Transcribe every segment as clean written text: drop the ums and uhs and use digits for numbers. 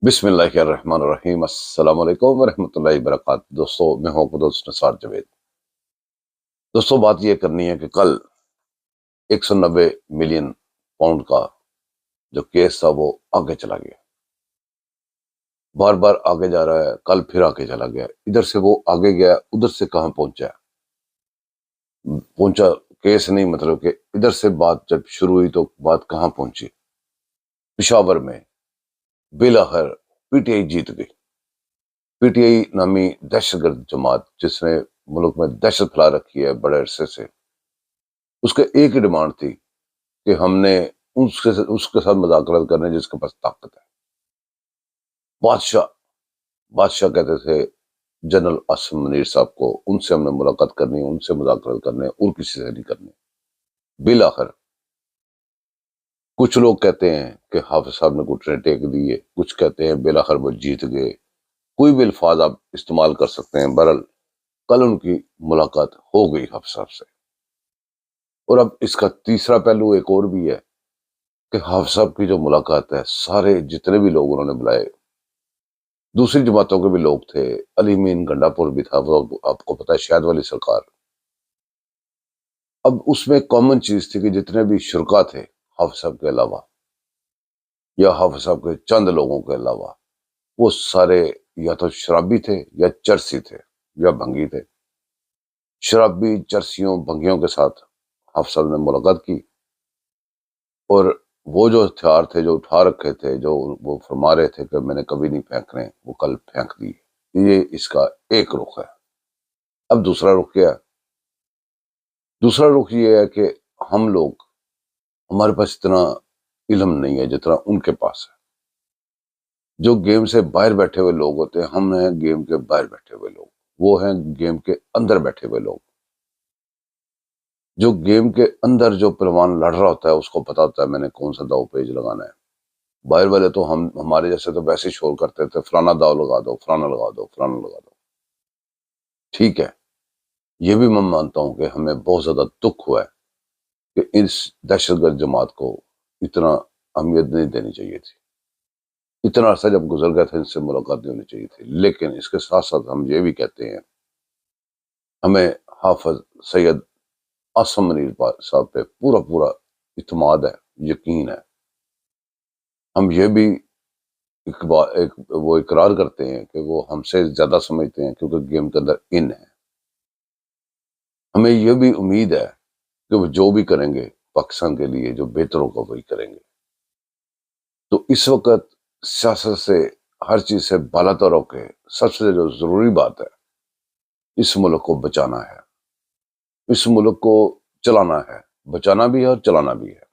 بسم اللہ الرحمن الرحیم۔ السلام علیکم ورحمۃ اللہ وبرکاتہ۔ دوستو، میں ہوں آپ دوست نثار جاوید۔ دوستو، بات یہ کرنی ہے کہ کل 190 ملین پاؤنڈ کا جو کیس تھا وہ آگے چلا گیا، بار بار آگے جا رہا ہے، کل پھر آگے چلا گیا، ادھر سے وہ آگے گیا، ادھر سے کہاں پہنچا کیس نہیں، مطلب کہ ادھر سے بات جب شروع ہوئی تو بات کہاں پہنچی؟ پشاور میں بالآخر پی ٹی آئی جیت گئی۔ پی ٹی آئی نامی دہشت گرد جماعت جس نے ملک میں دہشت پھیلا رکھی ہے بڑے عرصے سے، اس کے ایک ہی ڈیمانڈ تھی کہ ہم نے اس کے ساتھ مذاکرات کرنے جس کے پاس طاقت ہے۔ بادشاہ کہتے تھے جنرل عاصم منیر صاحب کو، ان سے ہم نے ملاقات کرنی، ان سے مذاکرات کرنے، اور کسی سے نہیں کرنے۔ بالآخر کچھ لوگ کہتے ہیں کہ حافظ صاحب نے گھٹنے ٹیک دیے، کچھ کہتے ہیں بالآخر وہ جیت گئے، کوئی بھی الفاظ آپ استعمال کر سکتے ہیں۔ بہرحال کل ان کی ملاقات ہو گئی حافظ صاحب سے۔ اور اب اس کا تیسرا پہلو ایک اور بھی ہے کہ حافظ صاحب کی جو ملاقات ہے، سارے جتنے بھی لوگ انہوں نے بلائے، دوسری جماعتوں کے بھی لوگ تھے، علی مین گنڈا پور بھی تھا، وہ آپ کو پتا ہے، شاہد والی سرکار۔ اب اس میں کامن چیز تھی کہ جتنے بھی شرکا تھے حافظ صاحب کے علاوہ، یا حافظ صاحب کے چند لوگوں کے علاوہ، وہ سارے یا تو شرابی تھے یا چرسی تھے یا بھنگی تھے۔ شرابی، چرسیوں، بھنگیوں کے ساتھ حافظ صاحب نے ملاقات کی، اور وہ جو ہتھیار تھے جو اٹھا رکھے تھے، جو وہ فرما رہے تھے کہ میں نے کبھی نہیں پھینکنے، وہ کل پھینک دی۔ یہ اس کا ایک رخ ہے۔ اب دوسرا رخ کیا ہے؟ دوسرا رخ یہ ہے کہ ہمارے پاس اتنا علم نہیں ہے جتنا ان کے پاس ہے۔ جو گیم سے باہر بیٹھے ہوئے لوگ ہوتے ہیں، ہم ہیں گیم کے باہر بیٹھے ہوئے لوگ، وہ ہیں گیم کے اندر بیٹھے ہوئے لوگ۔ جو گیم کے اندر جو پہلوان لڑ رہا ہوتا ہے اس کو پتا ہوتا ہے میں نے کون سا داؤ پیج لگانا ہے۔ باہر والے تو ہمارے جیسے تو ویسے شور کرتے تھے، فلانا داؤ لگا دو، فلانا لگا دو، فلانا لگا دو۔ ٹھیک ہے، یہ بھی میں مانتا ہوں کہ ہمیں بہت زیادہ دکھ ہوا ہے کہ اس دہشت گرد جماعت کو اتنا اہمیت نہیں دینی چاہیے تھی۔ اتنا عرصہ جب گزر گیا تھا، ان سے ملاقات نہیں ہونی چاہیے تھی۔ لیکن اس کے ساتھ ساتھ ہم یہ بھی کہتے ہیں، ہمیں حافظ سید عاصم منیر صاحب پہ پورا اعتماد ہے، یقین ہے۔ ہم یہ بھی وہ اقرار کرتے ہیں کہ وہ ہم سے زیادہ سمجھتے ہیں، کیونکہ گیم کے اندر ان ہے۔ ہمیں یہ بھی امید ہے کہ وہ جو بھی کریں گے پاکستان کے لیے جو بہتر ہوگا وہی کریں گے۔ تو اس وقت سیاست سے، ہر چیز سے بالاتر ہو کے سب سے جو ضروری بات ہے، اس ملک کو بچانا ہے، اس ملک کو چلانا ہے۔ بچانا بھی ہے اور چلانا بھی ہے۔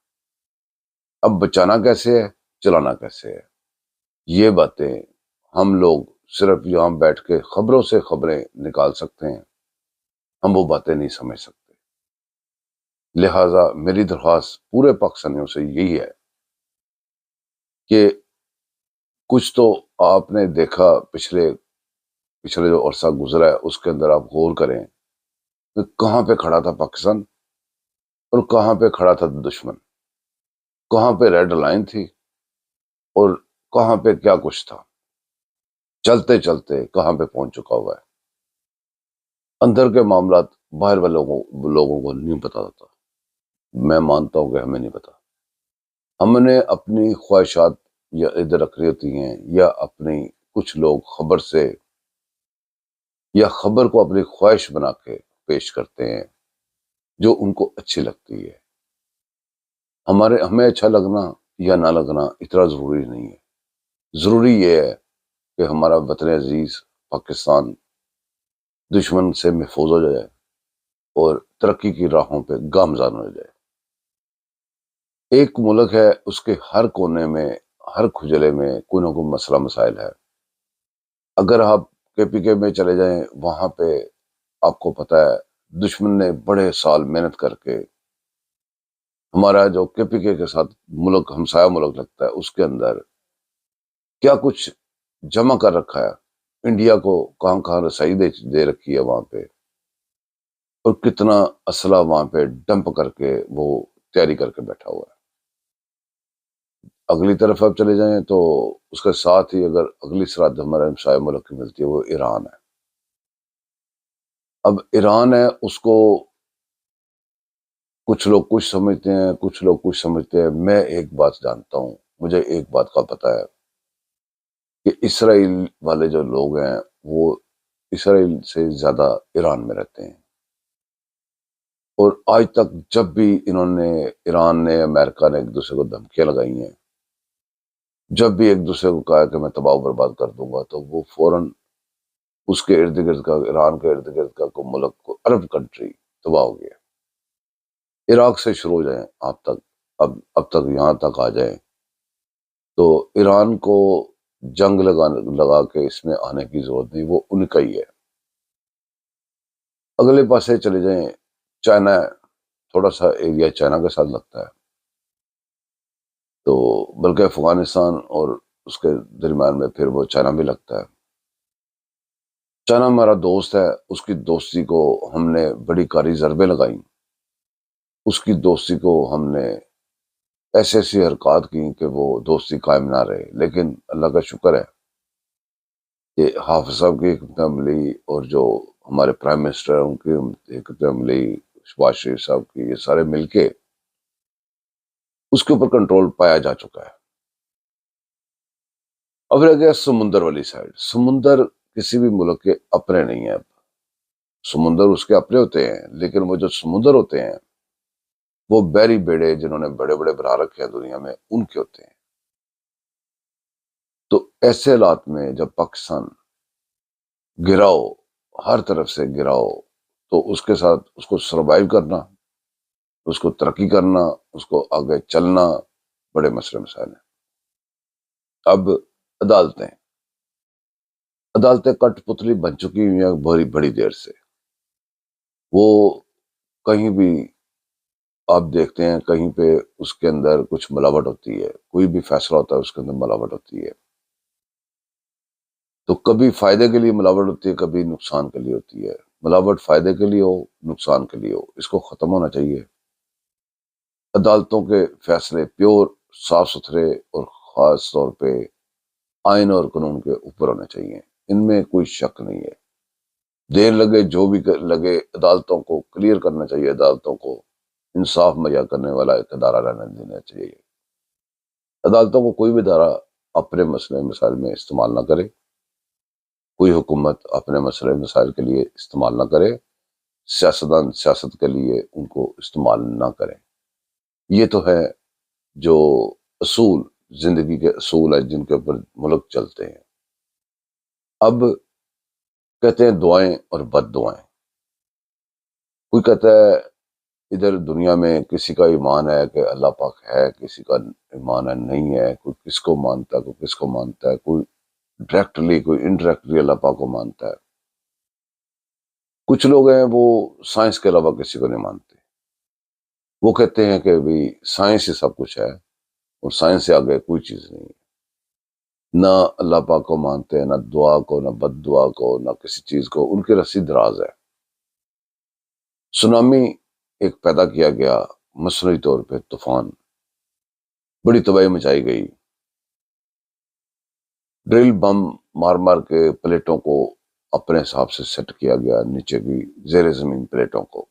اب بچانا کیسے ہے، چلانا کیسے ہے، یہ باتیں ہم لوگ صرف یہاں بیٹھ کے خبروں سے خبریں نکال سکتے ہیں، ہم وہ باتیں نہیں سمجھ سکتے۔ لہٰذا میری درخواست پورے پاکستانیوں سے یہی ہے کہ کچھ تو آپ نے دیکھا پچھلے جو عرصہ گزرا ہے، اس کے اندر آپ غور کریں کہ کہاں پہ کھڑا تھا پاکستان اور کہاں پہ کھڑا تھا دشمن، کہاں پہ ریڈ لائن تھی اور کہاں پہ کیا کچھ تھا، چلتے چلتے کہاں پہ پہنچ چکا ہوا ہے۔ اندر کے معاملات باہر والے لوگوں کو نہیں پتا ہوتا، میں مانتا ہوں کہ ہمیں نہیں پتا۔ ہم نے اپنی خواہشات یا ادھر رکھ ہوتی ہیں، یا اپنی کچھ لوگ خبر سے یا خبر کو اپنی خواہش بنا کے پیش کرتے ہیں جو ان کو اچھی لگتی ہے۔ ہمیں اچھا لگنا یا نہ لگنا اتنا ضروری نہیں ہے۔ ضروری یہ ہے کہ ہمارا وطن عزیز پاکستان دشمن سے محفوظ ہو جائے اور ترقی کی راہوں پہ گامزن ہو جائے۔ ایک ملک ہے، اس کے ہر کونے میں، ہر کھجلے میں کوئی نہ کوئی مسئلہ مسائل ہے۔ اگر آپ کے پی کے میں چلے جائیں، وہاں پہ آپ کو پتا ہے دشمن نے بڑے سال محنت کر کے ہمارا جو کے پی کے ساتھ ملک، ہمسایہ ملک لگتا ہے، اس کے اندر کیا کچھ جمع کر رکھا ہے، انڈیا کو کہاں رسائی دے رکھی ہے وہاں پہ، اور کتنا اسلحہ وہاں پہ ڈمپ کر کے وہ تیاری کر کے بیٹھا ہوا ہے۔ اگلی طرف آپ چلے جائیں تو اس کے ساتھ ہی اگر اگلی سرحد ہمارے ہمسائے ملک کی ملتی ہے وہ ایران ہے۔ اب ایران ہے، اس کو کچھ لوگ کچھ سمجھتے ہیں، کچھ لوگ کچھ سمجھتے ہیں۔ میں ایک بات جانتا ہوں، مجھے ایک بات کا پتہ ہے کہ اسرائیل والے جو لوگ ہیں وہ اسرائیل سے زیادہ ایران میں رہتے ہیں، اور آج تک جب بھی انہوں نے، ایران نے، امریکہ نے ایک دوسرے کو دھمکیاں لگائی ہیں، جب بھی ایک دوسرے کو کہا کہ میں تباہ و برباد کر دوں گا، تو وہ فوراً اس کے ارد گرد کا، ایران کے ارد گرد کا کوئی ملک، کو عرب کنٹری تباہ ہو گیا۔ عراق سے شروع ہو جائیں آپ تک، اب تک یہاں تک آ جائیں، تو ایران کو جنگ لگا کے اس میں آنے کی ضرورت نہیں، وہ ان کا ہی ہے۔ اگلے پاسے چلے جائیں، چائنا ہے، تھوڑا سا ایریا چائنا کے ساتھ لگتا ہے، تو بلکہ افغانستان اور اس کے درمیان میں پھر وہ چائنا بھی لگتا ہے۔ چائنا ہمارا دوست ہے، اس کی دوستی کو ہم نے بڑی کاری ضربیں لگائیں، اس کی دوستی کو ہم نے ایسی ایسی حرکات کی کہ وہ دوستی قائم نہ رہے، لیکن اللہ کا شکر ہے کہ حافظ صاحب کی حکمت عملی اور جو ہمارے پرائم منسٹر ہیں ان کی حکمت عملی، شہباز شریف صاحب کی، یہ سارے مل کے اس کے اوپر کنٹرول پایا جا چکا ہے۔ اب رہ گیا سمندر والی سائڈ۔ سمندر کسی بھی ملک کے اپنے نہیں ہیں، اب سمندر اس کے اپنے ہوتے ہیں، لیکن وہ جو سمندر ہوتے ہیں وہ بحری بیڑے جنہوں نے بڑے بڑے بنا رکھے ہیں دنیا میں، ان کے ہوتے ہیں۔ تو ایسے حالات میں جب پاکستان گراؤ، ہر طرف سے گراؤ، تو اس کے ساتھ اس کو سروائیو کرنا، اس کو ترقی کرنا، اس کو آگے چلنا، بڑے مسئلے مسائل ہیں۔ اب عدالتیں کٹ پتلی بن چکی ہوئی ہیں بڑی بڑی دیر سے۔ وہ کہیں بھی آپ دیکھتے ہیں، کہیں پہ اس کے اندر کچھ ملاوٹ ہوتی ہے، کوئی بھی فیصلہ ہوتا ہے اس کے اندر ملاوٹ ہوتی ہے، تو کبھی فائدے کے لیے ملاوٹ ہوتی ہے، کبھی نقصان کے لیے ہوتی ہے۔ ملاوٹ فائدے کے لیے ہو، نقصان کے لیے ہو، اس کو ختم ہونا چاہیے۔ عدالتوں کے فیصلے پیور، صاف ستھرے، اور خاص طور پہ آئین اور قانون کے اوپر ہونے چاہیے، ان میں کوئی شک نہیں ہے۔ دیر لگے جو بھی لگے، عدالتوں کو کلیئر کرنا چاہیے، عدالتوں کو انصاف مہیا کرنے والا ایک ادارہ رہنے دینا چاہیے۔ عدالتوں کو کوئی بھی ادارہ اپنے مسئلے مسائل میں استعمال نہ کرے، کوئی حکومت اپنے مسئلے مسائل کے لیے استعمال نہ کرے، سیاستدان سیاست کے لیے ان کو استعمال نہ کریں۔ یہ تو ہے جو اصول، زندگی کے اصول ہیں جن کے اوپر ملک چلتے ہیں۔ اب کہتے ہیں دعائیں اور بد دعائیں۔ کوئی کہتا ہے ادھر دنیا میں کسی کا ایمان ہے کہ اللہ پاک ہے، کسی کا ایمان ہے نہیں ہے، کوئی کس کو مانتا ہے، کوئی کس کو مانتا ہے، کوئی ڈائریکٹلی، کوئی انڈائریکٹلی اللہ پاک کو مانتا ہے۔ کچھ لوگ ہیں وہ سائنس کے علاوہ کسی کو نہیں مانتے، وہ کہتے ہیں کہ بھی سائنس ہی سب کچھ ہے، اور سائنس سے آگے کوئی چیز نہیں ہے۔ نہ اللہ پاک کو مانتے ہیں، نہ دعا کو، نہ بد دعا کو، نہ کسی چیز کو، ان کی رسی دراز ہے۔ سونامی ایک پیدا کیا گیا مصنوعی طور پہ، طوفان، بڑی تباہی مچائی گئی، ڈرل بم مار مار کے پلیٹوں کو اپنے حساب سے سیٹ کیا گیا، نیچے کی زیر زمین پلیٹوں کو۔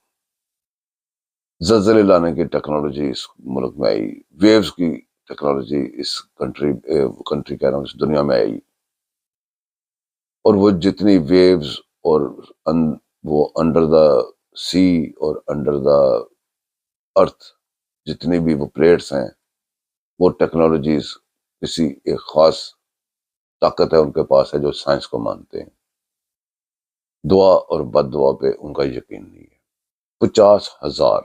زلزلے لانے کی ٹیکنالوجی اس ملک میں آئی، ویوز کی ٹیکنالوجی اس کنٹری کہہ رہا ہوں، اس دنیا میں آئی، اور وہ جتنی ویوز اور وہ انڈر دا سی اور انڈر دا ارتھ جتنی بھی وہ پلیٹس ہیں، وہ ٹیکنالوجیز کسی ایک خاص طاقت ہے ان کے پاس ہے جو سائنس کو مانتے ہیں۔ دعا اور بد دعا پہ ان کا یقین نہیں ہے۔ 50,000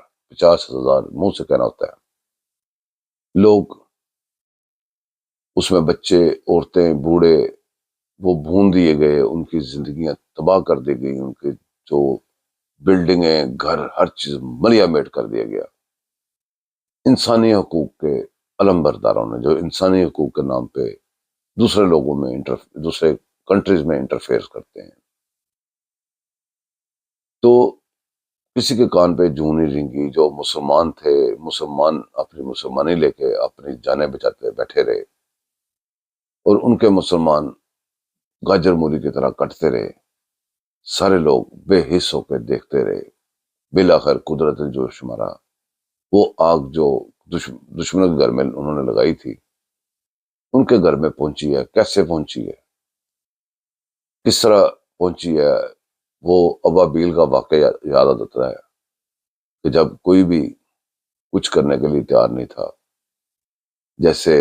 منہ سے کہنا ہوتا ہے، لوگ اس میں، بچے، عورتیں، بوڑھے، وہ بھون دیے گئے، ان کی زندگیاں تباہ کر دی گئی، ان کے جو بلڈنگیں، گھر، ہر چیز ملیا میٹ کر دیا گیا۔ انسانی حقوق کے علم برداروں نے، جو انسانی حقوق کے نام پہ دوسرے لوگوں میں دوسرے کنٹریز میں انٹرفیئر کرتے ہیں، تو کسی کے کان پہ جوں نہیں رینگی۔ جو مسلمان تھے، مسلمان اپنی مسلمانی لے کے اپنی جانیں بچاتے بیٹھے رہے، اور ان کے مسلمان گاجر مولی کی طرح کٹتے رہے، سارے لوگ بے حس ہو کے دیکھتے رہے، بالآخر قدرت نے جوش مارا، وہ آگ جو دشمنوں کے گھر میں انہوں نے لگائی تھی ان کے گھر میں پہنچی ہے، کیسے پہنچی ہے، کس طرح پہنچی ہے، وہ ابابیل کا واقعہ یاد آتا ہے کہ جب کوئی بھی کچھ کرنے کے لیے تیار نہیں تھا، جیسے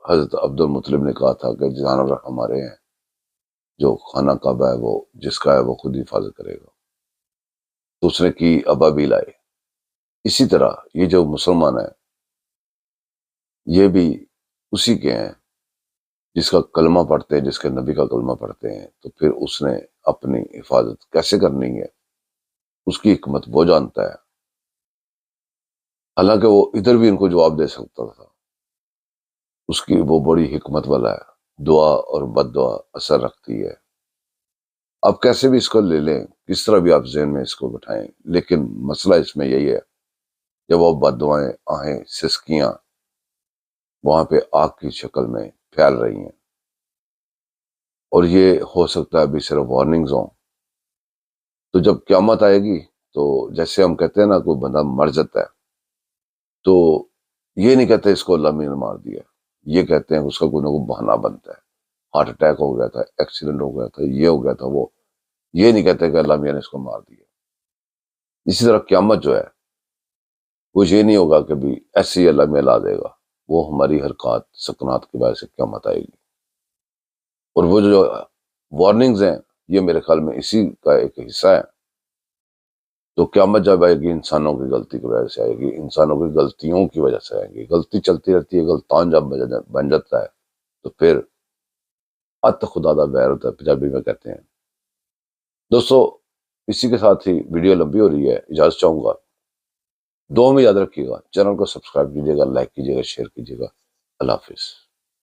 حضرت عبد المطلب نے کہا تھا کہ جانور ہمارے ہیں، جو خانہ کعبہ ہے وہ جس کا ہے وہ خود حفاظت کرے گا، تو اس نے کی، ابابیل آئے۔ اسی طرح یہ جو مسلمان ہیں یہ بھی اسی کے ہیں، جس کا کلمہ پڑھتے ہیں، جس کے نبی کا کلمہ پڑھتے ہیں، تو پھر اس نے اپنی حفاظت کیسے کرنی ہے اس کی حکمت وہ جانتا ہے، حالانکہ وہ ادھر بھی ان کو جواب دے سکتا تھا، اس کی وہ بڑی حکمت والا ہے، دعا اور بد دعا اثر رکھتی ہے، آپ کیسے بھی اس کو لے لیں، کس طرح بھی آپ ذہن میں اس کو بٹھائیں، لیکن مسئلہ اس میں یہی ہے جب وہ بد دعائیں آہیں، سسکیاں وہاں پہ آگ کی شکل میں پھیل رہی ہیں، اور یہ ہو سکتا ہے ابھی صرف وارننگز ہوں، تو جب قیامت آئے گی تو جیسے ہم کہتے ہیں نا کوئی بندہ مر جاتا ہے تو یہ نہیں کہتے اس کو اللہ نے مار دیا، یہ کہتے ہیں اس کا کوئی نہ کوئی بہانہ بنتا ہے، ہارٹ اٹیک ہو گیا تھا، ایکسیڈنٹ ہو گیا تھا، یہ ہو گیا تھا، وہ یہ نہیں کہتے کہ اللہ میاں نے اس کو مار دیا۔ اسی طرح قیامت جو ہے وہ یہ نہیں ہوگا کہ بھی ایسے ہی اللہ میاں لا دے گا، وہ ہماری حرکات سکنات کی وجہ سے قیامت آئے گی، اور وہ جو وارننگز ہیں یہ میرے خیال میں اسی کا ایک حصہ ہے۔ تو قیامت جب آئے گی انسانوں کی غلطی کی وجہ سے آئے گی، انسانوں کی غلطیوں کی وجہ سے آئے گی، غلطی چلتی رہتی ہے، غلطان جب بن جاتا ہے تو پھر ات خدا دا بیر ہوتا ہے، پنجابی میں کہتے ہیں۔ دوستو اسی کے ساتھ ہی ویڈیو لمبی ہو رہی ہے، اجازت چاہوں گا، دعاؤں میں یاد رکھیے گا، چینل کو سبسکرائب کیجیے گا، لائک کیجیے گا، شیئر کیجیے گا، اللہ حافظ۔